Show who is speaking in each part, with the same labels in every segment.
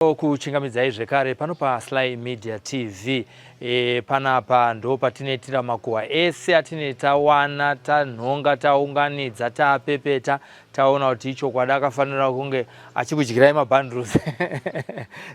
Speaker 1: Kuchingamidzai zvekare pano paSly Media TV panapa ndo patinetira makuhwa ese atineta wana tanhonga taunganidza tapepeta taona kuti chokwadi akafanira kunge achikudyirai mabundles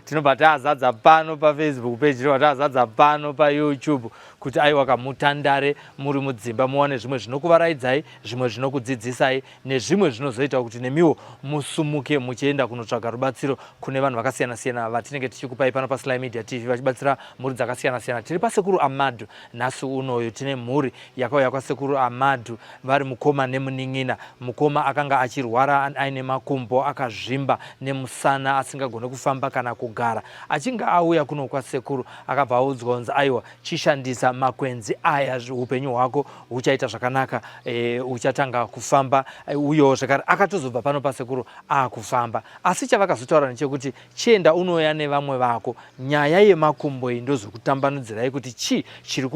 Speaker 1: tinobva tazadza pano paFacebook page tinobva tazadza pano paYouTube kuti aiwa kamutandare muri mudzimba muone zvimwe zvinokuvaraidzai zvimwe zvinokudzidzisai nezvimwe zvinozoita kuti nemiwo musumuke muchienda kunotsvaga rubatsiro kune vanhu vakasiyana siyana vatinenge tichikupai pano paSly Media TV vachibatsira mhuri dzakasiyana siyana. Tiri pasekuru Amadhu nhasi unoyu tine mhuri yakauya kwasekuru Amadhu vari mukoma nemunin'ina. Mukoma akanga achirwara aine makumbo akazvimba nemusana asingagone kufamba kana kugara. Achinga auya kuno kwasekuru akabva audzwa kunzi aiwa chishandisa makwenzi aya upenyu hwako huchaita zvakanaka, uchatanga kufamba uyo zvakare akatozobva pano pasekuru akufamba. Asi chavakazotaura ndechekuti chienda unoya nevamwe vako nyaya yemakumbo iyi ndozokutambanudzirai kuti chiri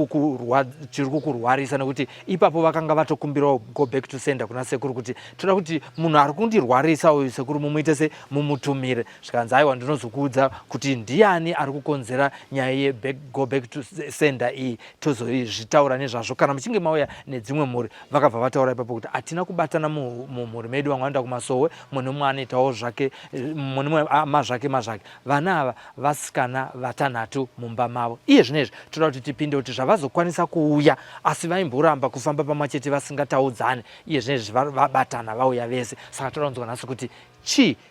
Speaker 1: kukurwarisa nekuti ipapo vakanga vatokumbirawo go back to sender kuna sekuru kuti toda kuti munhu ari kundirwarisa uyu sekuru mumuite se mumutumire. Zvikanzi aiwa ndinozokuudza kuti ndiani ari kukonzera nyaya ye go back to sender iyi tozozvitaura nezvazvo kana muchinge mauya nedzimwe mhuri. Vakabva vataura ipapo kuti hatina kubatana mumhuri medu vamwe vanoenda kumasowe mune mumwe anoitawo zvake mune mazvake vana ava vasikana vatanhatu mumba mavo. Iye zvinezvi toda kuti tipinde kuti zvavazokwanisa kuuya asi vaimboramba kufamba pamwe chete vasingataudzane. Iye zvinezvi vabatana vauya vese. Saka toda kunzwa nhasi kuti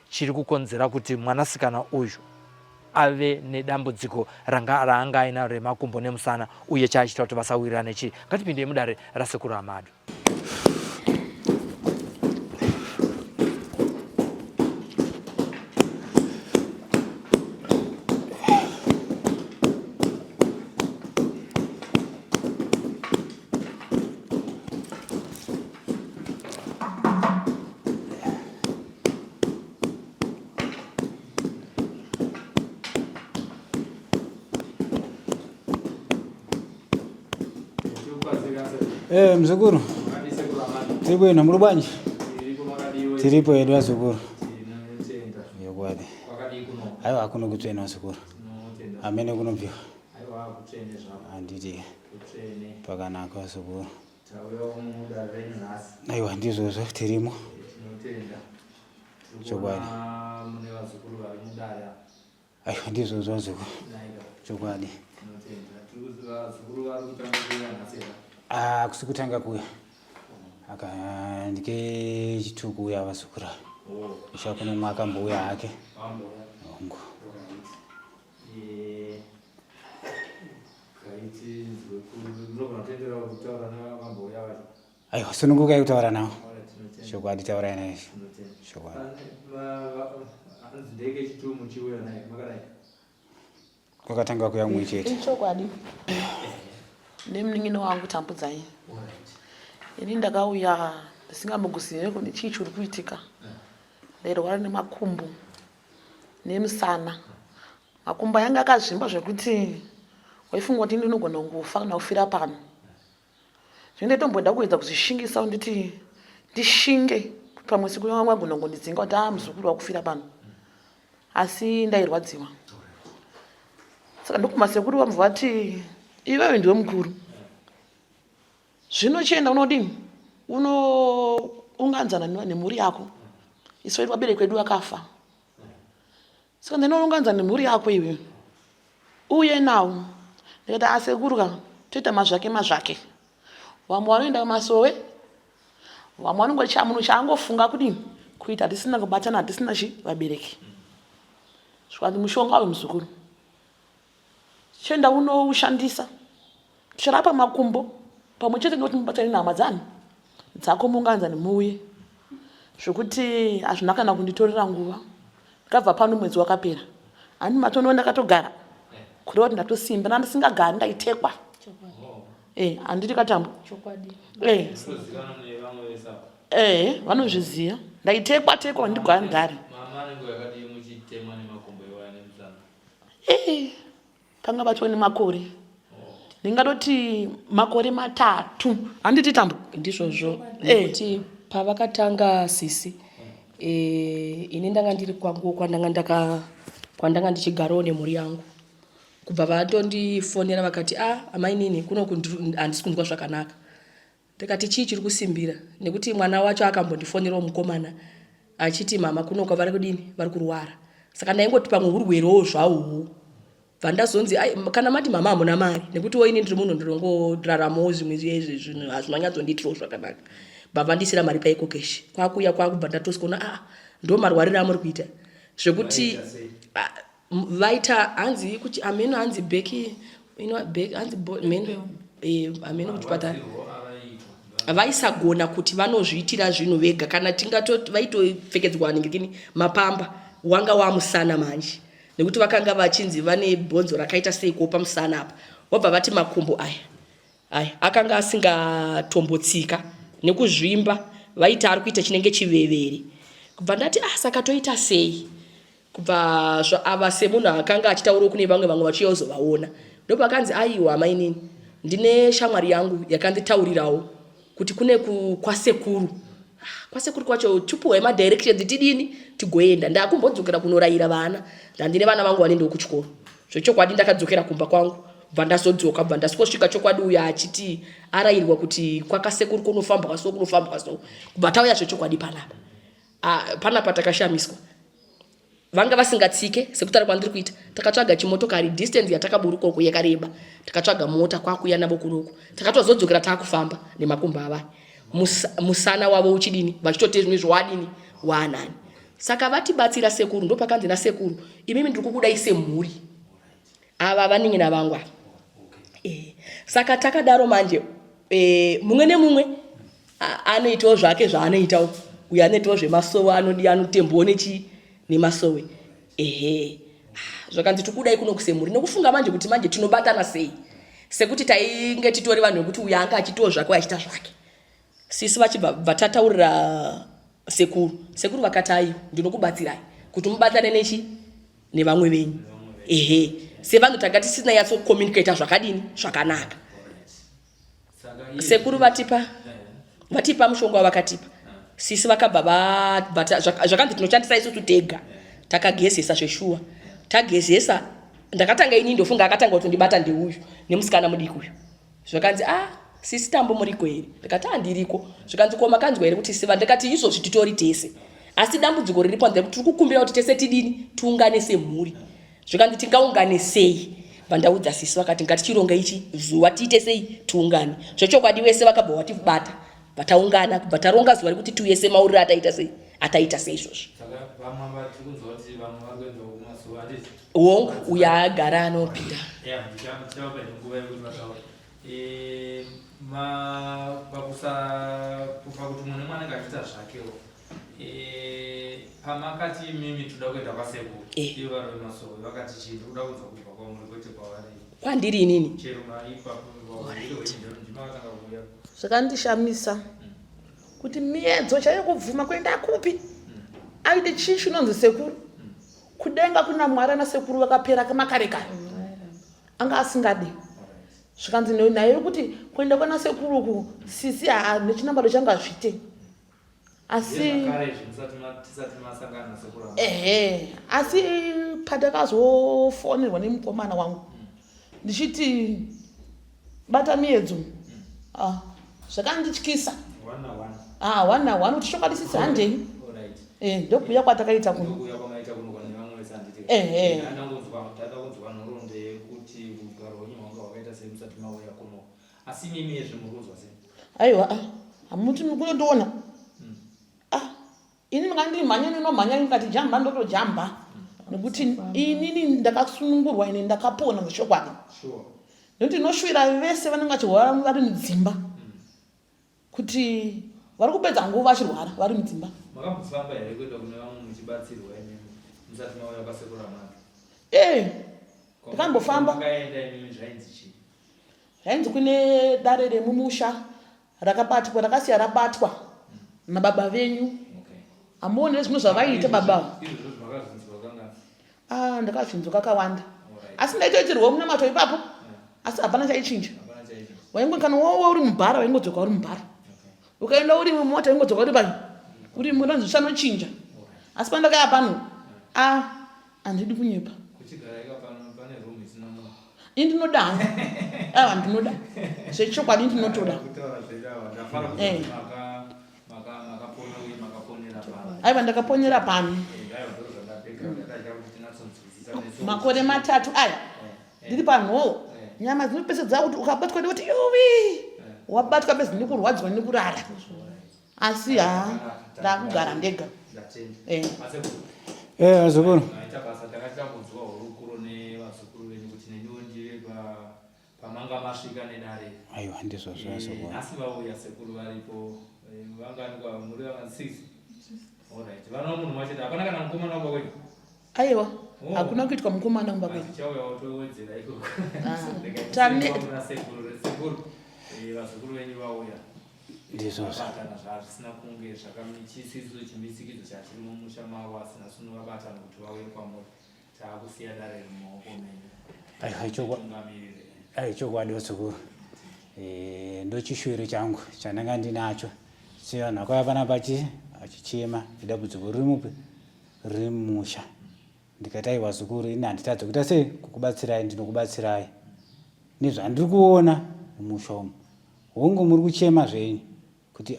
Speaker 1: chiri kukonzera kuti mwanasikana uyu ave nedambudziko raanga aina remakumbo nemusana uye chaachita kuti vasawirirane chii. Ngatipinde mudare rasekuru Amadhu.
Speaker 2: Mzukuru. Tiripo ino muri bwanji? Tiripo edu azukuru. Yokwadi. Aiwa kuno kutsvena azukuru. Amene kunobviwa.
Speaker 1: Aiwa kutsvene zvavo.
Speaker 2: Handiti.
Speaker 1: Kutsvene.
Speaker 2: Pakanaka azukuru.
Speaker 1: Tauya mudare nhasi.
Speaker 2: Aiwa ndizvozvo tirimo.
Speaker 1: Tinotenda.
Speaker 2: Chokwadi.
Speaker 1: Mune vazukuru vari mudare.
Speaker 2: Aiwa ndizvozvo azukuru. Chokwadi.
Speaker 1: Tinotenda. Tiri vazukuru vari kutanga kuuya nhasi.
Speaker 2: Kusikutanga kuya ndike chituku uya vasukura ishakuno mwakambouya hake ongo aiwa sununguka yekutaura nawo chokwadi taurai naye chokwadi kwakatanga kuya mumwe chete
Speaker 3: chokwadi nemunin'ina wangu tambudzai. Ini ndakauya ndisingamboguzive kuti chii chiri kuitika. Ndairwara nemakumbo nemusana. Makumbo yanga akazvimba zvekuti waifunga kuti ndinogona kungofa kana kufira pano. Zvino ndatomboda kuedza kuzvishingisa nditi ndishinge pamwe siku yamwe agona kungondidzinga kuti muzukuru wakufira pano. Asi ndairwadziwa. Saka ndokumasekuru vamva vati iwewe ndiwe mukuru. Zvino chienda unodini? Unounganzana nemhuri yako. Isu vabereki vedu vakafa. Saka ndinounganzana nemhuri yako iwe. Uye nawo. Ndikati asekuru toita mazvake. Vamwe vanoenda kumasowe. Vamwe vanongoita munhu chaangofunga kudini? Kuita hatisina kubatana hatisina vabereki. Zvikanzi mushonga wemuzukuru. Chienda unoushandisa. Chirapa makumbo pamwe chete nekuti mubatane nhama dzako muunganzane muuye. Zvokuti hazvina kana kunditorera nguva. Ndakabva pano mwedzi wakapera. Handina matono ndakatogara. Kureva kuti ndatosimba ndandisingagari ndaitekwa. Handiti katambo.
Speaker 4: Chokwadi.
Speaker 3: Vanozviziva. Ndaitekwa ndigara ndari.
Speaker 1: Mama anenge yakati muchitemwa nemakumbo iwaya nemusana.
Speaker 3: Panga batwa nemakore. Ndingatoti makore 3. Handiti tambo.
Speaker 4: Ndizvozvo. Kuti pavakatanga sisi ine ndanga ndiri kwangu kwandanga kwandanga ndichigarawo nemhuri yangu. Kubva vatondifonera vakati amai nini kunoku handisi kunzwa zvakanaka. Ndikati chii chiri kusimbira, nekuti mwana wacho akambondifonerawo mukomana achiti mama kunoku vari kudini, vari kurwara. Saka ndaingoti pamwe urwerewo zvahwo. Bva ndazonzi kana mati mama hamuna mari, nekuti ini ndiri munhu ndinongoraramawo zvimwe zvinhu hazvinonyatsondiitirawo zvakanaka. Baba ndisira mari paiko keshi. Kwakuya kwakubva ndatosikuona ndo marwariro amuri kuita. Zvekuti vaita hanzi kuti ameno hanzi beki hanzi ameno kuchipatara vaisagona kuti vanozviitira zvinhu vega kana vaitopfekedzwa ningini mapamba wanga wamusana manje, nekuti vakanga vachinzi vane bhonzo rakaita seiko pamusana apa. Wabva vati makumbo aya akanga asingatombotsika nekuzvimba, vaita ari kuita chinenge chivevere. Kubva ndati saka toita sei? Kubva ava semunhu akanga achitaurawo kune vamwe vachiyozovaona. Ndopakanzi aiwa amai nini, ndine shamwari yangu yakanditaurirawo kuti kune kwasekuru. Kwasekuru kwacho tupuwe madirections tidini tigoenda. Ndakumbodzokera kunorayira vana. Ndandine vana vangu vanendawo kuchikoro. Zvechokwadi ndakadzokera kumba kwangu. Bva ndazodzoka, bva ndasvika chokwadi uya achiti arayirwa kuti kwakasekuru kunofamba kwaso kunofamba kwaso. Kubva tauya zvechokwadi panapa. Panapa takashamiswa. Vanga vasingatsike sekutara kwandiri kuita. Takatsvaga chimotokari distance yatakaburuka yakareba. Takatsvaga mota kwakuya navo kunoku. Takatozodzokera takufamba nemakumba ava. Musana wavo uchidini vachitote zvimwe zvawadini waanani. Saka vatibatsira sekuru, ndo pakanzi na sekuru imimi ndiri kukudai semhuri. Ava vaningi na vangu. Saka takadaro manje mumwe nemumwe anoitawo zvake zvaanoitawo. Uya anoitawo zvemasowe anotembawo nemasowe. Zvakanzi tikudai kuno kusemhuri nokufunga manje kuti manje tinobatana sei. Sekuti tainge titori vanhu kuti uya anga achitawo zvake achita zvake. Sisi vachibva vatataurira sekuru vakati ayo ndinokubatsirai kuti mubatane nevamwe venyu. Sevanhu tanga tisina yatso communicate zvakadini zvakanaka. Sekuru vatipa mushonga vakatipa. Sisi vakabva zvakanzi tinoshandisa isusu tega. Takagezesa zveshuwa. Tagezesa ndakatanga ini ndofunga akatanga kutondibata ndeuyu nemusikana mudiki uyu. Zvakanzi sisi tambo muriko here. Ndikati ndiriko. Zvakanzi koma kanzwa here kuti siva. Ndikati izvozvi titori tese. Asi dambudziko riri panze kuti tikukumbira kuti tese tidini tuungane semhuri. Zvakanzi tingaungane sei? Vandaudza sisi vakati ngatichironga ichi zuva tiite sei tuungane. Zvechokwadi wese vakabva vativata. Vataungana kubva taronga zuva rekuti tuese mauriro ataita sei izvozvo. Wongo uya agara anopinda.
Speaker 1: Pakuti munhu mwanenge achiita zvakewo pamakati mimi toda kuenda kwasekuru ivo vari vemasowe vakati chii ndikuda kunzwa kubva kwamuri kwete kwavari
Speaker 4: kwandiri inini
Speaker 1: chero ndinovatanga kuuya.
Speaker 3: Zvakandishamisa kuti miedzo chaiyo kubvuma kuenda kupi aide chii chinonzi sekuru kudenga kuna Mwari nasekuru vakapera makare kare anga asingadi. Zvikanzi naye kuti kuenda kwana sekuruku sisi nechinambaro changa zvite. Asi asi patakazofonerwa nemukomana wangu ndichiti bata miedzo zvakandityisa one kuti chokwadi sisi handei ndokuuya kwatakaita kuno. Aiwa hamuti mukunondiona ini ngandimhanya ninomhanya ngati jamba ndotojamba nekuti inini ndakasunungurwa ini ndakapona nezvokwadi. Nekuti ndinoshuvira vese vanenge vachirwara vari mudzimba kuti vari kupedza nguva vachirwara vari mudzimba.
Speaker 1: Makambofamba here kuenda kune vamwe muchibatsirwa imi musati mauya kwasekuru amaka?
Speaker 3: Ndakambofamba.
Speaker 1: Makaenda imi zvainzi chii?
Speaker 3: Zvainzi kune dare remumusha rakabatwa rakasiya rabatwa nababa venyu. Amuone nezvimwe zvavaita baba. Ndakazvinzwa kakawanda. Asi ndaitoitirwa munamato ipapo. Asi hapana chaichinja. Waingokana uri mubhara waingodzoka uri mubhara. Ukaenda uri mumota waingodzoka uri pai. Uri munhu zvisanochinja. Asi pandakaya pano handidi kunyepa
Speaker 1: kuchigaraika pane room isina munhu
Speaker 3: indinoda hangu aiwa ndinoda zvechokwadi ndinotoda
Speaker 1: kutaura zvedawa ndafara makaponera pano
Speaker 3: aiwa ndakaponyera pano makore 3 aya ndiri panhoo nyama dzinopesedzaa kuti ukabatwa ndekuti yuwi wabatwa bezi nekurwadziwa nekurara asi ndakugara ndega
Speaker 2: vazukuru
Speaker 1: aita basa takatambudzwa hurukuro nevazukuru venyu kuti neniwo ndive pamanga masvika nedare
Speaker 2: aiwa ndizvo zvazukuru
Speaker 1: asi vauya sekuru varipo vanganikwa muri vanga6 alright vana munhu machete hapana kana mukomana waba wenyu
Speaker 3: aiwa hakuna kuitwa mukomana kumba kwedu
Speaker 1: tichauya watowedzera ikoko sekuru vazukuru venyu vauya vabatana zvisina kunge zvakachisiso chimisikidzo chatiri mumusha mavo asina sunovabatana kuti vauye kwamuri taakusiya dare mumaoko menyu
Speaker 2: chokwadi vazukuru ndochishuwiro changu chananga ndinacho sevanhu vakauya panapa achichema idambudziko riri mupi riri mumusha ndikati aiwa zukuru ini handitadza kuita sei kukubatsirai ndinokubatsirai nezvandiri kuona mumusha umu hongu muri kuchema zvenyu kuti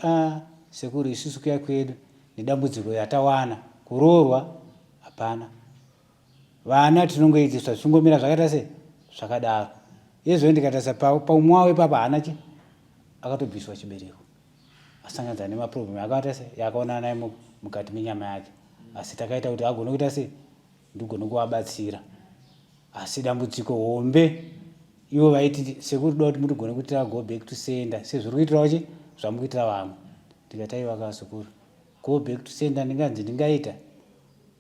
Speaker 2: sekuru isusu kuya kwedu nedambudziko yatawana kuroorwa hapana vana tinongoitiswa zvingomira zvakaita sei zvakadaro yezvo ndikatarisa paumwe wawo ipapa hana chi akatobviswa chibereko asanganisa nemaproblem akaita sei yakaonana naye mukati menyama yake asi takaita kuti agone kuita sei ndigone kuvabatsira asi dambudziko hombe ivo vaiti sekuru da kuti mutigone kuitira go back to sender sezviri kuitirawo chi zvamukuitira vamwe ndikati aiwa kazukuru go back to sender ndinganzi ndingaita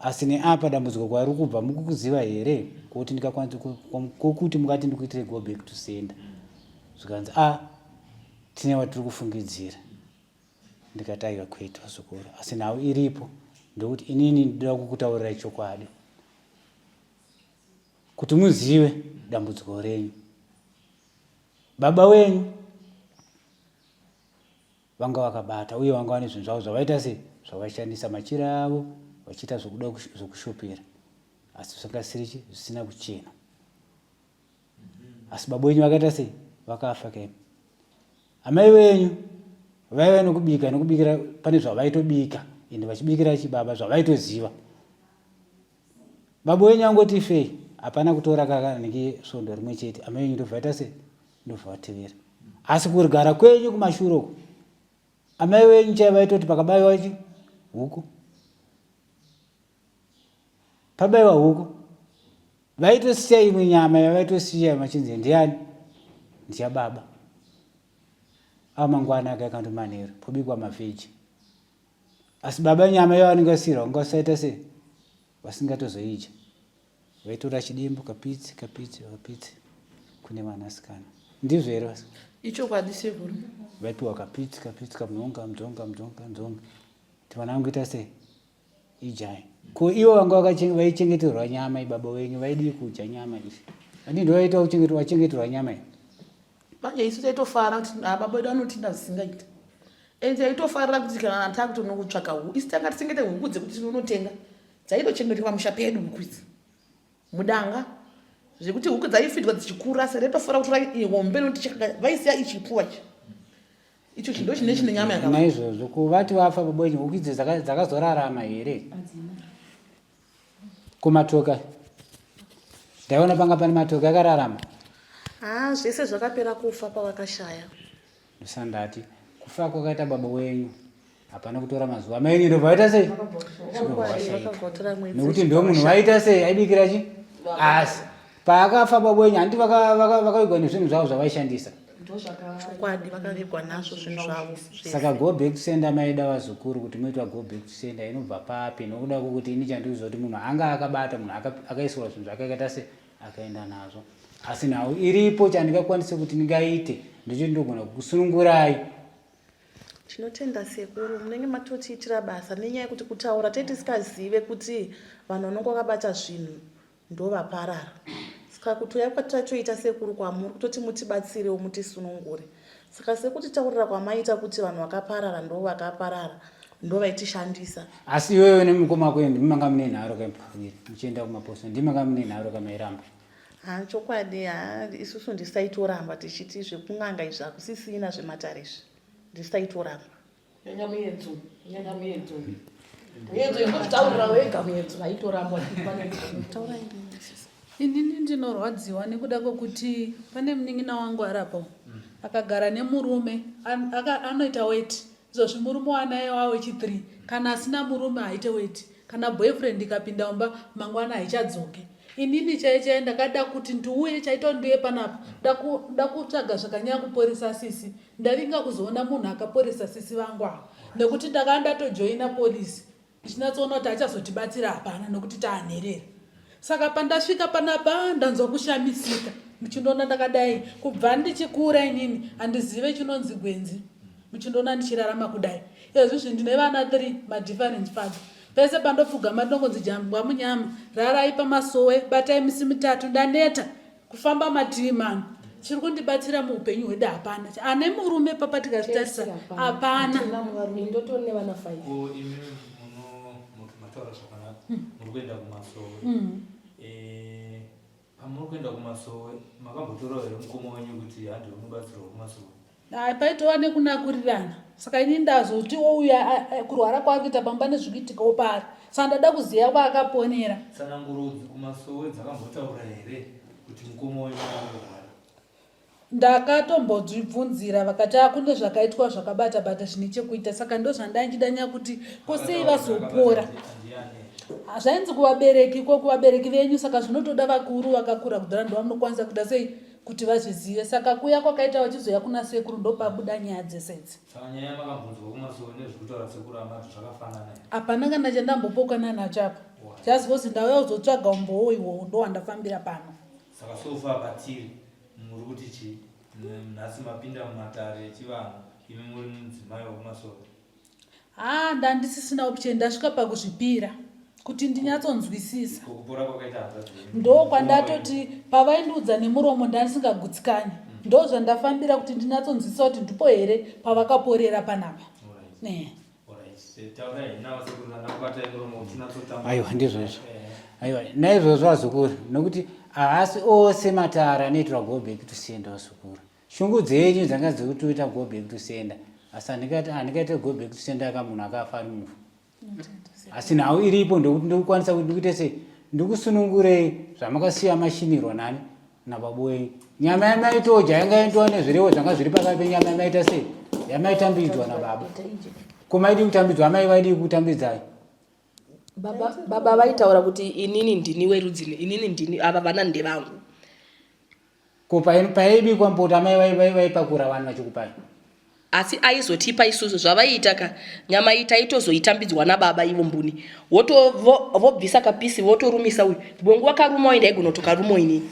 Speaker 2: asi neapa dambudziko kwari kubva mukukuziva here kuti ndikakwanisa kokuti mukati ndikuitire go back to sender zvikanzi tine watiri kufungidzira ndikati aiwa kwete vazukuru asi nhau iripo ndokuti inini ndinoda kukutaurirai chokwadi kuti muzive dambudziko renyu baba wenyu vanga vakabata uye vanga vane zvinhu zvavo zvavaita sei zvavaishandisa machira avo vachiita zvokuda zvokushopera asi zvangasirichi zvisina kuchena asi baba wenyu vakaita sei vakafa kaimo amai venyu vaiva nokubika nokubikira pane zvavaitobika ende vachibikira chibaba zvavaitoziva baba wenyu angoti fei hapana kutora kakanenge svondo rimwe chete amai venyu ndobvaita sei ndobvavatevera asi kurigara kwenyu kumashure uko amai venyu chai vaitoti pakabayiwa chi huku pabayiwa huku vaitosiya imwe nyama yavaitosiya machinzi ndiani ndiyababa amangwana ake akandomanero pobikwa mavheji asi baba nyama yavanengasira ungasaita sei vasingatozoidya vaitora chidimbu kapitsi kapitsi kapitsi kune vanasikana ndizvo here vasa
Speaker 3: ichokwadi sekuru
Speaker 2: vaipiwa kapitsi kapitsi kamdzonga mdzonga mdzonga mdzonga kuti vana vangoita sei ijai ko ivo vanga vaichengeterwa nyama ibaba wenyu vaidi kudya nyama izvi andi ndo vaita vachengeterwa nyama iyi
Speaker 3: manje isu taitofara kuti baba vedu vanotinda zvisingaita ende taitofarira kuti kana takutono kutsvaka huku isi tanga tisengete huku dzekuti tinonotenga dzaitochengeterwa musha pedu huku idzi mudanga zvekuti huku dzaifidwa dzichikura seraitofara kutora hombe noti vaisiya ichipuwa chi icho chindo chine chine nyama yakava
Speaker 2: naizvozvo kuvati vafa baba wenyu huku idzi dzakazorarama here kumatoka ndaiona panga pane matoka yakararama
Speaker 3: zvese zvakapera kufa pavakashaya
Speaker 2: ndosandati kufa kwakaita baba wenyu hapana kutora mazuva amai venyu ndobvaita sei nekuti ndo munhu vaita sei aibikira chi asi paakafa baba wenyu handi vakavigwa nezvinhu zvavo zvavaishandisa
Speaker 3: chokwadi vakavigwa nazvo zvinhu zvavo
Speaker 2: saka go back to sender maida vazukuru kuti muitwa go back to sender inobva papi nokuda kwokuti ini chandikuziva kuti munhu anga akabata munhu akaiswa zvinhu zvakaita sei akaenda nazvo asi nhau iripo chandingakwanise kuti ndingaite ndochoti ndogona kukusunungurai
Speaker 3: tinotenda sekuru munenge matotiitira basa nenyaya yekuti kutaura tei tisikazive kuti vanhu vanonge vakabata zvinhu ndovaparara saka kutoya kwatatoita sekuru kwamuri kutoti mutibatsirewo mutisunungure saka sekuti taurira kwamaita kuti vanhu vakaparara ndo vakaparara ndovaitishandisa.
Speaker 2: Asi iwewe nemukoma kwendi mumanga mune nharo kaipurira muchienda kumaposta ndimanga mune nharo kamairamba.
Speaker 3: Chokwadi isusu ndisaitoramba tichiti zvekung'anga izvi hakusisina zvematarezvi ndisaitoramba.
Speaker 4: Nyanya muenzo ingozvitaurira wega muenzo haitorambwa taura
Speaker 5: inini ndinorwadziwa nekuda kwokuti pane munin'ina wangu arapo akagara nemurume anoita weti izvozvi murume wanaye wawe chi3 kana asina murume haite weti kana boyfriend ikapinda umba mangwana haichadzoke. Inini chaichai ndakada kuti ndiuye chaito ndiye panapa nda kutsvaga zvakanyanya kuporesa sisi ndavinga kuzoona munhu akaporesa sisi vangu ava nekuti ndakanga ndatojoina polisi ndichinatsoona kuti achazotibatsira hapana nokuti taanherera. Saka pandasvika panapa ndanzwa kushamisika muchindoona ndakadai kubva ndichikura inini handizive chinonzi gwenzi muchindoona ndichirarama kudai. Izvizvi ndine vana 3 madifferent father pese pandopfugama ndongonzi jambwa munyama rarai pamasowe batai misi 3 ndaneta kufamba matii mano chiri kundibatsira muupenyu hwedu hapana ane murume papa tikazvitarisa hapana.
Speaker 4: ndotori nevana 5
Speaker 1: mataura zvakanaka muri kuenda kumasowe pamuri kuenda kumasowe makambotorawo here mukoma wenyu kuti handiri unobatsirwa kumasowe?
Speaker 5: Paitova nekunakurirana saka ini ndazoti ouya kurwara kwakuita pamba nezvikuitikawo pari saka ndada kuziva kwaakaponera.
Speaker 1: Tsanangurudzi kumasowe dzakambotaura here kuti mukoma wenyu anorwara?
Speaker 5: Ndakatombodzibvunzira vakati kune zvakaitwa zvakabata-bata zvine chekuita saka ndo zvandainjidanya kuti kosei vazopora. Zvainzi kuvabereki kuvabereki venyu saka zvinotoda vakuru vakakura kudhara ndo vanokwanisa kuda sei kuti vazvizive saka kuya kwakaita vachizoya kuna sekuru ndopabuda nyaya dzesedzi.
Speaker 1: Saka nyaya makabvunzwa kumasowe nezvekutaura sekuru amati zvakafanana here?
Speaker 5: Hapana kana chandambopokana nacho apa chazivozi ndauya kuzotsvaga umbowo iwowo ndo wandafambira pano.
Speaker 1: Saka sofa patiri muri kuti chii nhasi mapinda mumatare echivanhu imi muri mudzimai wekumasowe?
Speaker 5: Ndandisisina option ndasvika pakuzvipira kuti ndinyatsonzwisisa
Speaker 1: kukupora kwakaita hanzvadzi
Speaker 5: ndo kwandatoti pavaindiudza nemuromo ndandisingagutsikani ndo zvandafambira kuti ndinyatsonzwisisa kuti ndipo here pavakaporera panapa.
Speaker 2: Aiwa ndizvozvo. Aiwa naizvozvo vazukuru nokuti haasi ose matara anoitwa go back to sender vazukuru. Shungu dzenyu dzanga dzekutoita go back to sender asi handikaita go back to sender aka munhu akafa ari mufu. Asi nawo iripo ndokuti ndokwanisa kuti ndikuite sei ndikusunungurei zvamakasiya mashinirwa nani nababoyi. Nyama yamaitoja yanga yaitwa nezvirevo zvanga zviri pakati penyama yamaita sei yamaitambidzwa nababa. Kumaidi kutambidzwa amai vaidi kutambidzai.
Speaker 4: Baba vaitaura kuti inini ndini werudzi inini ndini ava vana ndevangu.
Speaker 2: Ko paibikwa mpota amai vaipakura vanhu vachikupai.
Speaker 4: Asi aizotipa isusu zvavaiita ka nyama itaitozoitambidzwa nababa ivo mbuni vobvisa kapisi votorumisa uyu bongo wakaruma waenda igonotokaruma inini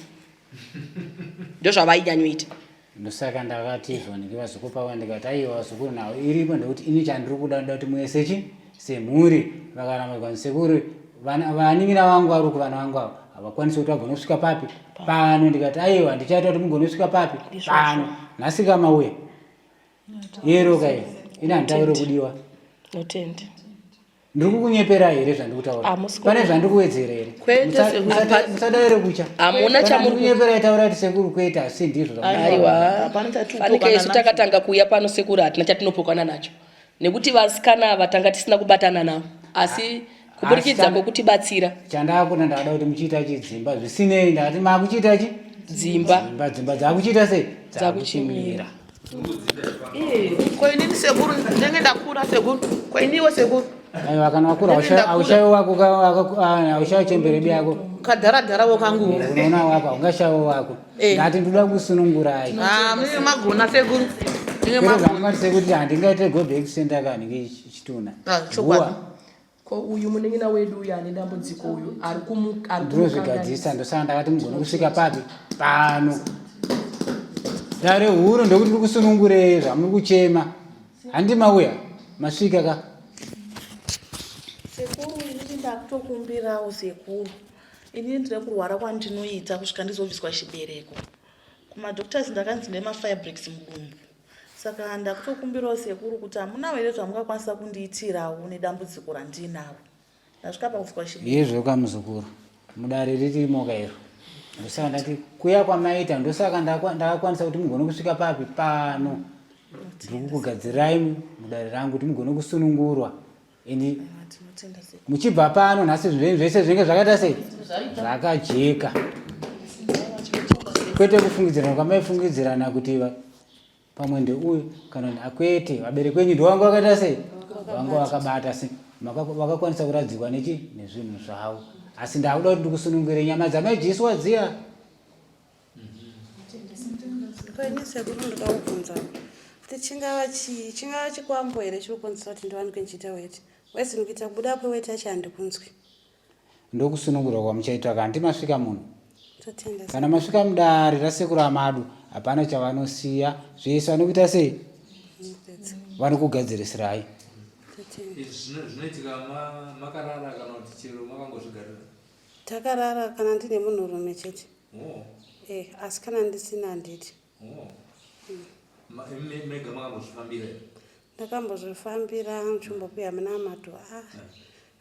Speaker 4: ndo zvavainyanyoita.
Speaker 2: Ndosaka ndakatizwa ndikivazukuru pavo ndikati aiwa vazukuru nawo iripo ndekuti ini chandiri kuda kuti muyesechi semhuri vakaramba kwanzi sekuru vanin'ina vangu vari kuvana vangu avo havakwanisi kuti vagonosvika papi pano. Ndikati aiwa ndichaita kuti mugonosvika papi pano nhasi kamauya yero kai ina handitaure kudiwa
Speaker 4: notende
Speaker 2: ndiri kukunyepera here zvandikutaura pane zvandikuwedzera here musadaire kucha
Speaker 4: hamuna
Speaker 2: chamukunyepera itaura kuti sekuru kwete asi ndizvo.
Speaker 4: Aiwa fanike isu takatanga kuuya pano sekuru hatina chatinopokana nacho nekuti vasikana ava tanga tisina kubatana navo asi kuburikidza kwekutibatsira
Speaker 2: chandakuna ndakada kuti muchiita chidzimba zvisinei ndakati makuchiita chi dzimba dzakuchiita sei dzakuchimira.
Speaker 3: Koinini sekuru ndenge ndakura sekuru koiniwo sekuru.
Speaker 2: Aiwa kana wakura aushayo wako aushayo chemberedi yako
Speaker 3: kadharadhara wokangu
Speaker 2: unoona wako ungashayo wako ndati ndoda kusunungurai.
Speaker 3: Mimi magona sekuru ndenge
Speaker 2: magona sekuti handingaite go back center kana ngichituna.
Speaker 4: Ko uyu munengina wedu uyu ane dambudziko uyu ari
Speaker 2: ndinozvigadzisa ndosaka ndakati mugone kusvika papi pano dare huro ndokuti ndiri kusunungurei zvamuri kuchema handimauya masvika ka
Speaker 3: sekuru inini ndakutokumbirawo sekuru inini ndine kurwara kwandinoita kusvika ndizobviswa chibereko kumadoctors ndakanzi ndine mafabrics mudumbu Saka ndakutokumbirawo sekuru kuti hamuna here zvamungakwanisa kundiitirawo nedambudziko randinaro. Ndasvika pakufa
Speaker 2: izvo kamuzukuru mudare ririmo kairo ndosaka ndati kuya kwamaita ndosaka ndakakwanisa kuti mugone kusvika papi pano ndiri kugadzirai mudare rangu kuti mugone kusunungurwa eni muchibva pano nhasi zvinhu zvese zvinenge zvakaita sei zvakajeka kwete kufungidzirana kwamaifungidzirana kuti pamwe ndeuyu kana akwete vabereki wenyu ndovangu vakaita sei vangu vakabata sei vakakwanisa kuradzikwa nezvinhu zvavo asi ndakuda kuti ndikusunungire nyama dzamaijiswa dziya.
Speaker 6: Sekuru ndikaubvunza kuti chingava chikwambo here chiri kukonzesa kuti ndiwanikwe ndichiita weti wesi ndikuita kubuda kweweti yacho handikunzwi
Speaker 2: ndokusunungurwa kwamuchaitwa kana timasvika munhu
Speaker 6: totenda
Speaker 2: kana masvika mudare rasekuru amadu hapana chavanosiya zvese vanokuita sei vanokugadzirisirai.
Speaker 1: Zvinoitika makarara kana kuti chero makangozvigarira?
Speaker 6: Takarara kana ndine munhurume chete. Asi kana ndisina handiti.
Speaker 1: Mega makambozvifambira here?
Speaker 6: Ndakambozvifambira nchimbopiwa muna mato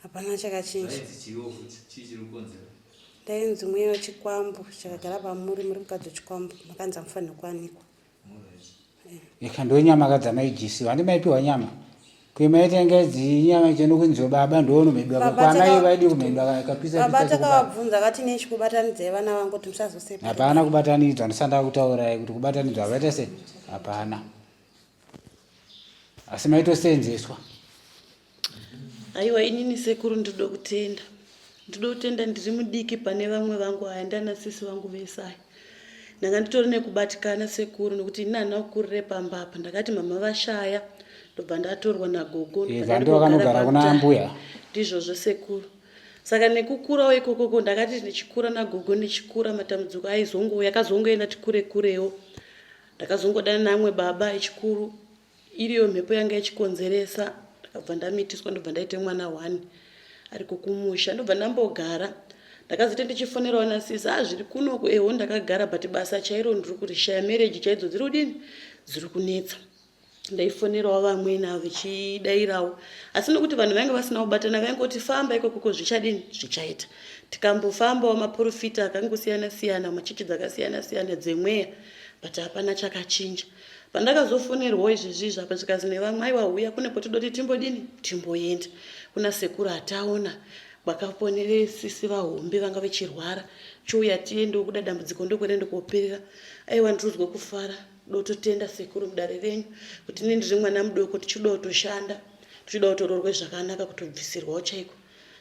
Speaker 6: hapana chakachinja.
Speaker 1: Chichiri kukonzera?
Speaker 6: Ndainzi mweya wechikwambo chakagara pamuri muri mukadzi wechikwambo makanzi amufanira kuwanikwa.
Speaker 2: Ikandonyama kadzamaijisiwa handimaipiwa nyama kwemaitengedzi nyama chenokunziwa baba ndoonomedwa kwamai vaidi kumedwa kapisa
Speaker 6: baba takavabvunza akati nechikubatanidzai vana vangu kuti musazosepa.
Speaker 2: hapana kubatanidzwa ndisanda kutaurai kuti kubatanidzwa vaita sei hapana asi maitosenzeswa.
Speaker 4: Aiwa inini sekuru ndoda kutenda ndiri mudiki pane vamwe vangu aya ndana sisi vangu vese aya ndanga nditori nekubatikana sekuru nokuti ini hana kukurire pamba apa ndakati mama vashaya ndobva ndatorwa nagogo
Speaker 2: vanogara kuna ambuya
Speaker 4: ndizvozvo sekuru. Saka nekukurawo ikokoko ndakati ndichikura nagogo ndichikura matambudziko yakazongoenda tikure kurewo ndakazongodana namwe baba echikuru iriyo mhepo yanga ichikonzeresa ndakabva ndamitiswa ndobva ndaite mwana 1 ari kukumusha ndobva ndambogara ndakazoti ndichifonerawo nasisi zviri kunoko eho ndakagara but basa chairo ndiri kuti shaya marriage chaidzo dziri kudini dziri kunetsa ndaifonerawo vamweni avo vichidairawo asi nokuti vanhu vainge vasina kubatana vaingoti famba ikokoko zvichadini zvichaita tikambofambawo maprofita akangosiyana-siyana machechi dzakasiyana-siyana dzemweya but hapana chakachinja. Pandakazofonerwawo izvizvi apa zvikazi nevamwe aiwa uya kune potodoti timbodini timboenda kuna sekuru ataona kwakaponere sisi vahombe vanga vechirwara chiuya tiendewo kuda dambudziko ndokwenda koperera aiwa ndiridzwe kufara dototenda sekuru mudare renyu kuti ine ndiri mwana mudoko tichida kutoshanda tichida kutororwe zvakanaka kutobvisirwawo chaiko.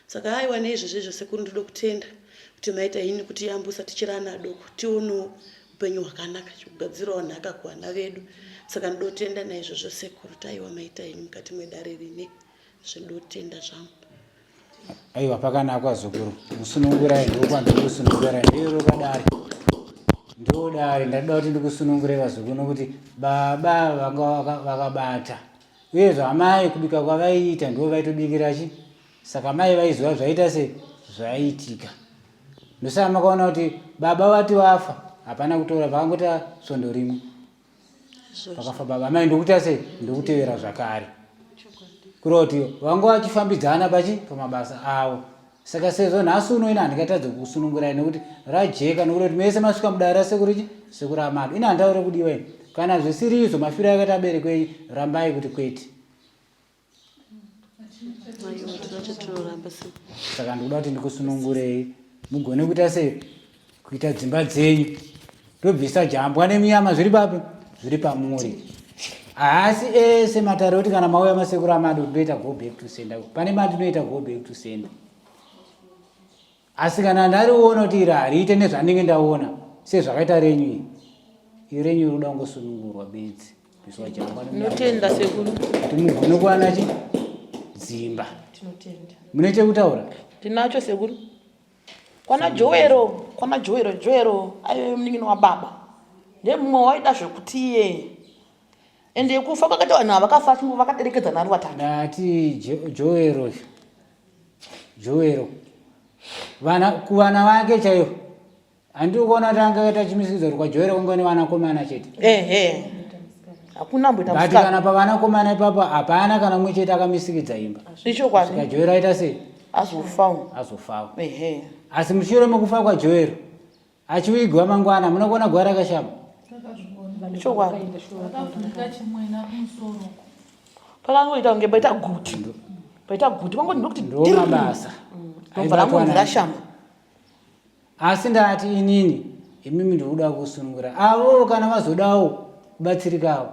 Speaker 4: Saka aiwa neizvozvo sekuru ndoda kutenda kuti maita ini kuti yambusa tichiri ana adoko tionewo upenyu hwakanaka chikugadzirawo nhaka kuvana vedu. Saka ndotenda naizvozvo sekuru taiwa maita ini mukati mwedare rine zvinotenda zvangu.
Speaker 2: Aiwa pakanaka zukuru musunungurai ndokwanza kusunungurai ndiro kadare ndodare ndada kuti ndikusunungurai vazukuru nokuti baba vakabata uyezve amai kubika kwavaiita ndo vaitobikira chi saka mai vaiziva zvaita se zvaiitika ndosaka makaona kuti baba vati vafa hapana kutora vakangota svondo rimwe pakafa baba mai ndokuita se ndokutevera zvakare kuroti vangu vachifambidzana pamabasa avo. Saka sezvo nhasi uno ina handingatadza kusunungurai nekuti rajeka nokuti mese masvika mudare sekuru amadu ina handaure kudiwa ini kana zvisiri izvo mafiro akati aberekwenyu rambai kuti kwete. Saka ndikuda kuti ndikusunungurei mugone kuita sei kuita dzimba dzenyu tobvisa jambwa nemunyama zviri papi zviri pamuri. Asi ese matare kuti kana mauya masekuru amadu toita go back to sender pane matinoita go back to sender. Asi kana ndariona kuti iri hariite nezvandinge ndaona sezvakaita renyu irenyu roda kungosunungurwa bedzi piswa jambwa
Speaker 3: Notenda sekuru
Speaker 2: kuti mugone kuwana chi dzimba. Munoite kutaura
Speaker 3: tinacho sekuru kwana Joero aive munin'ina wababa ndemumwe waida zvekuti iye ende kufa kwakati vanhu havakafa chimwe vakaderekedzana vari vatatu.
Speaker 2: ndati Joero kuvana vake chaivo handiri kuona kuti anga kaita chimisikidzo kuti kwaJoero kunge nevanakomana chete.
Speaker 3: hakuna amboita
Speaker 2: Bati
Speaker 3: musikana
Speaker 2: kana pavanakomana ipapo hapana kana mumwe chete akamisikidza imba.
Speaker 3: ichokwadi
Speaker 2: Saka Joero aita sei?
Speaker 3: azofawo
Speaker 2: Azofawo.
Speaker 3: ehe
Speaker 2: Asi mushure mekufa kwaJoero achivigwa mangwana munokona gwara kashama.
Speaker 3: ichokwadi
Speaker 5: akafunika chimwena kumusoro
Speaker 3: pakangoita kunge paita guti kwangoti ndokuti
Speaker 2: Ndo mabasa.
Speaker 3: ndobva ramunzi rashama
Speaker 2: Asi ndati inini imimi ndikuda kusunungura avo kana vazodawo kubatsirikawo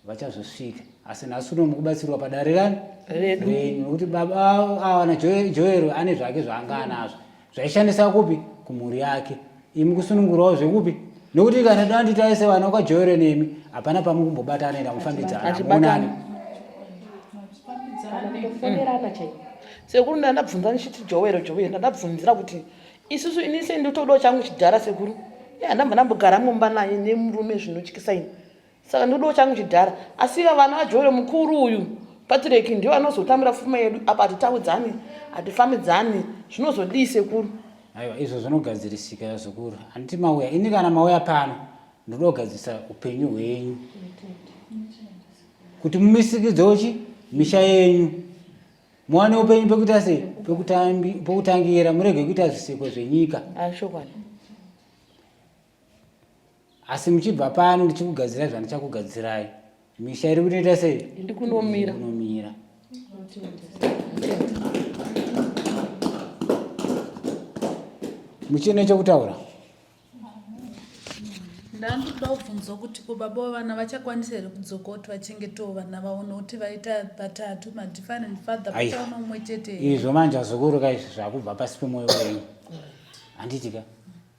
Speaker 2: vachazosvika. Asi nhasi uno mukubatsirwa padare rani
Speaker 3: redu
Speaker 2: renyu nokuti baba awana Joero ane zvake zvaanga anazvo zvaishandisa kupi kumhuri yake. Imi kusunungurawo zvekupi nokuti kana dandi taise vana kwaJoero nemi hapana pamukumbobatana enda mufambidzana muonane.
Speaker 3: sekuru ndandabvunza ndichiti Joero ndandabvunzira kuti isusu inise nditodawo changu chidhara sekuru handamba ndambogara mumba naye nemurume zvinotyisa ini saka ndodawo changu chidhara asi vana vaJoero mukuru uyu Patrick ndiwo anozotambira pfuma yedu apa hatitaudzani hatifambidzani zvinozodii sekuru
Speaker 2: Aiwa izvo zvinogadzirisika zvikuru. Handiti mauya ini kana mauya pano ndoda kugadzirisa upenyu hwenyu kuti mumisikidzewo misha yenyu muwane upenyu pekuita sei pekutangira murege kuita zviseko zvenyika.
Speaker 3: ashokwani
Speaker 2: Asi muchibva pano ndichikugadzirai zvandichakugadzirai misha iri kutoita sei
Speaker 3: ndikunomira
Speaker 2: kunomira. Muchine chekutaura
Speaker 5: ndandoda kubvunza kuti kubaba vavana vachakwanisa here kudzoka kuti vachengetawo vana vavo nokuti vaita vatatu madifferent father vachaona mumwe chete
Speaker 2: izvo manje zvikuru kaizvi zvakubva pasi pemwoyo wenyu. Handitika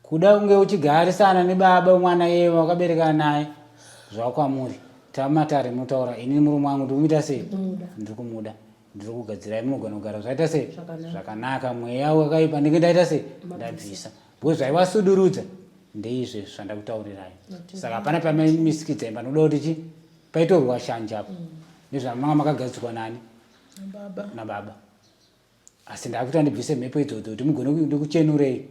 Speaker 2: kuda kunge uchigarisana nebaba umwana yeye wakaberekana naye zvakwamuri tamatare mutaura ini murume wangu ndikumuita sei ndiri kumuda ndiri kugadzirai munogona kugara zvaita sei zvakanaka mweya wakaipa ndinge ndaita sei ndabvisa because zvaivasudurudza ndeizve zvandakutaurirai. Saka hapana pamamisikidza imba ndoda kuti paitorwa shanja apo nezvamanga makagadzikwa nani nababa. Asi ndakuita ndibvise mhepo idzodzo kuti mugone ndikuchenurei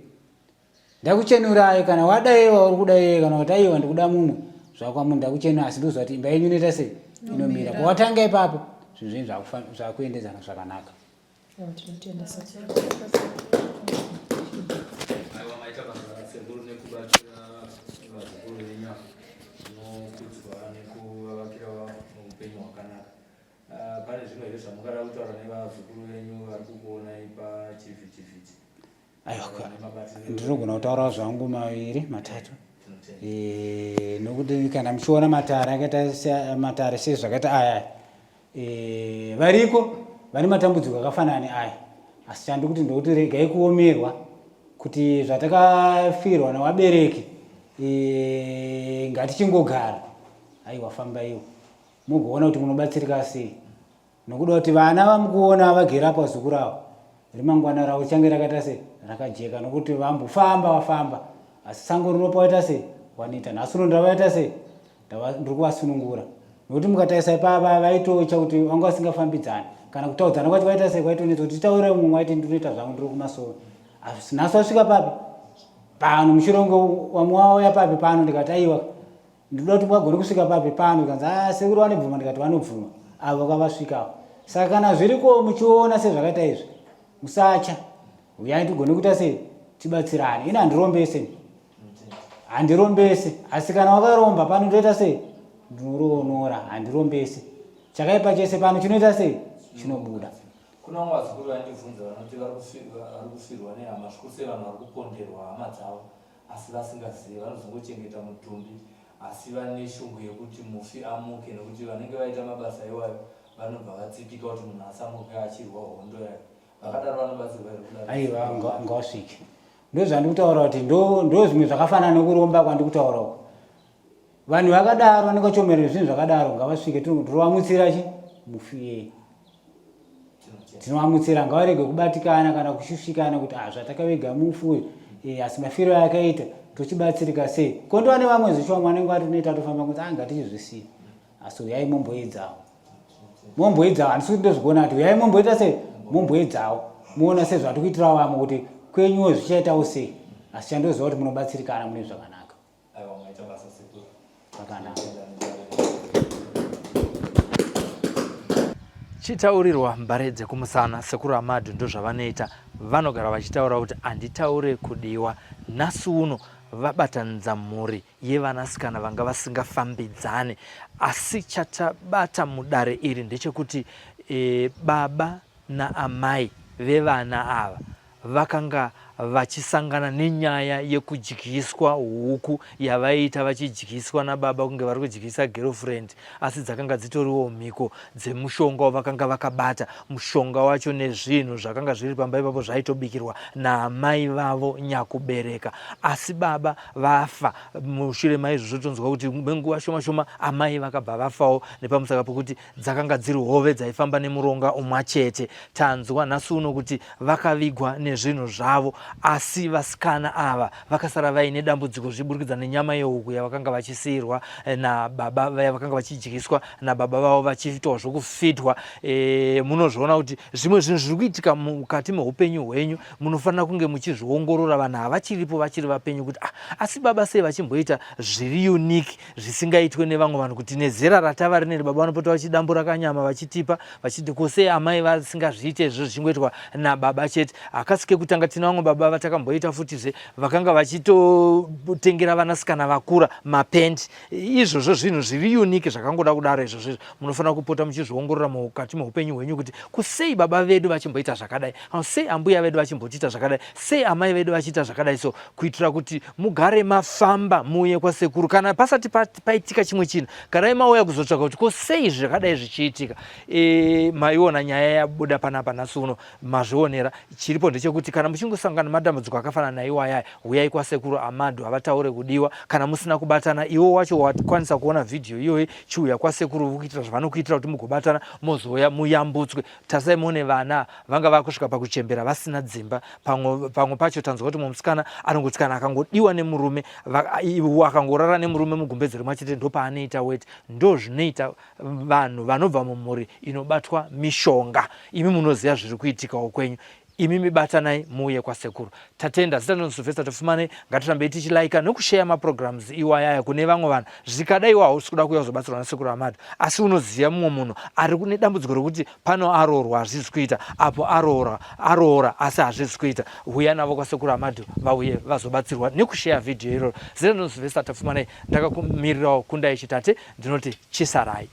Speaker 2: ndakuchenurai kana wadaiwa uri kudaiwa kana wataiwa ndikuda mumwe zvakwamunhu ndakuchenura. Asi ndozvati imba yenyu inoita sei inomira kwatanga ipapo zvinhu zvenyu zvakuendedzana zvakanaka.
Speaker 1: Pane zvimwe here zvamungada kutaura nevazukuru venyu vari kukuonai pachivhitivhiti?
Speaker 2: Aiwa ndinogona kutaurawo zvangu maviri matatu nokuti kana muchiona matare akaita matare sei zvakaita aya variko vane matambudziko akafanana neaya. Asi chandikuti ndokuti regai kuomerwa kuti zvatakafirwa nevabereki ngatichingogara. Aiwa fambaiwo mugoona kuti munobatsirika sei nokuda kuti vana vamukuona vagera pazuku ravo rimangwana ravo change rakaita sei rakajeka nokuti vambofamba vafamba. Asi sango rinopa waita sei wanoita nhasi uno ndavaita sei ndiri kuvasunungura nokuti mukataisa ipapa vaitocha kuti vanga vasingafambidzani kana kutaudzana kwacho vaita sei kwaitonetsa kuti titaure mumwe waiti ndinoita zvangu ndiri kumasoro. Asi nhasi wasvika papi pano mushirongo wamwauya papi pano ndikati aiwa ndinoda kuti mwagone kusvika papi pano ikanzi sekuru vanobvuma ndikati vanobvuma avo kwavasvikawo. Saka kana zviriko muchiona sezvakaita izvi musacha uyai tigone kuita sei tibatsirane. Ini handirombese asi kana wakaromba pano ndoita sei ndinoronora handirombese chakaipa chese pano chinoita sei chinobuda.
Speaker 1: Kuna vamwe vazukuru vandibvunza vanoti vari kufirwa nehama zvikuru sei vanhu vari kuponderwa hama dzavo asi vasingazivi vanozongochengeta mutumbi asi vane shungu yekuti mufi amuke nokuti vanenge vaita mabasa iwayo vanobva vatsipika kuti munhu asamuke achirwa hondo yayo vakadaro vanobatsirwa here kudaro?
Speaker 2: Aiwa ngawasvike ndozvandikutaura kuti ndo zvimwe zvakafanana nekuromba kwandikutaurawo. Vanhu vakadaro vanenge vachiomera zvinhu zvakadaro ngavasvike tinovamutsira mufi tinovamutsira ngavarege kubatikana kana kushushikana kuti zvatakavega mufu uyu asi mafiro akaita tochibatsirika sei kondova nevamwe zvichwa mwanenge vatinoita tofamba kuti ngatichizvisiya. Asi uyai momboedzawo handisi kuti ndozvikuona kuti uyai momboita sei momboedzawo muona sezvatikuitirawo vamwe kuti kwenyuwo zvichaitawo sei. Asi chandoziva kuti munobatsirikana mune zvakanaka.
Speaker 1: Aiwa maita basa sekuru
Speaker 2: zvakanaka.
Speaker 1: Tichitaurirwa mbare dzekumusana sekuru Amadhu ndozvavanoita, vanogara vachitaura kuti anditaure kudiwa. Nhasi uno vabatanidza mhuri yevanasikana vanga vasingafambidzane, asi chatabata mudare iri ndechekuti baba naamai vevana ava vakanga vachisangana nenyaya yekudyiswa huku yavaita vachidyiswa nababa kunge vari kudyisa girlfriend, asi dzakanga dzitoriwo mhiko dzemushonga wavakanga vakabata. Mushonga wacho nezvinhu zvakanga zviri pamba ipapo zvaitobikirwa naamai vavo nyakubereka, asi baba vafa. Mushure maizvozvo tonzwa kuti menguva shoma shoma amai vakabva vafawo nepamusaka pokuti dzakanga dziri hove dzaifamba nemuronga umwe chete. Tanzwa nhasi uno kuti vakavigwa nezvinhu zvavo, asi vasikana ava vakasara vaine dambudziko zviburikidza nenyama yehuku yavakanga vachisiyirwa nababa vaya vakanga vachidyiswa nababa vavo vachiitwa zvokufitwa. Munozviona kuti zvimwe zvinhu zviri kuitika mukati meupenyu hwenyu, munofanira kunge muchizviongorora vanhu ava vachiripo vachiri vapenyu kuti asi baba sei vachimboita zviri unique zvisingaitwe nevamwe vanhu, kuti nezera ratava rineri baba vanopota vachidambura kanyama vachitipa vachiti kosei amai vasingazviite izvo zvichingoitwa nababa chete. Akasike kutanga tina vamwe baba vatakamboita futizve vakanga vachitotengera vanasikana vakura mapendi. Izvozvo zvinhu zviri unique zvakangoda kudaro izvozvo munofanira kupota muchizviongorora mukati meupenyu hwenyu kuti kusei baba vedu vachimboita zvakadai, sei ambuya vedu vachimbotiita zvakadai, sei amai vedu vachiita zvakadai, so kuitira kuti mugare mafamba muuye kwasekuru. Kana pasati paitika chimwe chinhu, garai mauya kuzotsvaka kuti kosei zvakadai zvichiitika. Maiona nyaya yabuda panapa nhasi uno, mazvionera. Chiripo ndechekuti kana muchingosangana madambudziko akafanana naiwaya, uyai kwasekuru Amadhu havataure kudiwa. Kana musina kubatana, iwo wacho wakwanisa kuona vhidhiyo iyoyi, chiuya kwasekuru kuitira zvavanokuitira kuti mugobatana mozoya muyambutswe. Tasai muone vana vanga vakusvika pakuchembera vasina dzimba. Pamwe pacho tanzwa kuti musikana anongoti kana akangodiwa nemurume akangorara nemurume mugumbeze rimwe chete ndopaanoita weti. Ndo zvinoita vanhu vanobva mumhuri inobatwa mishonga. Imi munoziva zviri kuitikawo kwenyu. Imi mibatanai muuye kwasekuru. Tatenda zita ndini Sylvester Tofumane, ngatirambei tichilaika nekushare maprograms iwayaya kune vamwe vanhu. Zvikadaiwo hausi kuda kuuya kuzobatsirwa nasekuru Amadhu, asi unoziva mumwe munhu ari kune dambudziko rokuti pano aroorwa hazvizi kuita, apo aroora asi hazvizi kuita. Uya navo kwasekuru Amadhu vauye vazobatsirwa nekushare vhidhiyo iroro. Zita ndini Sylvester Tofumane, ndakakumirirawo Kundai Chitate, ndinoti chisarai.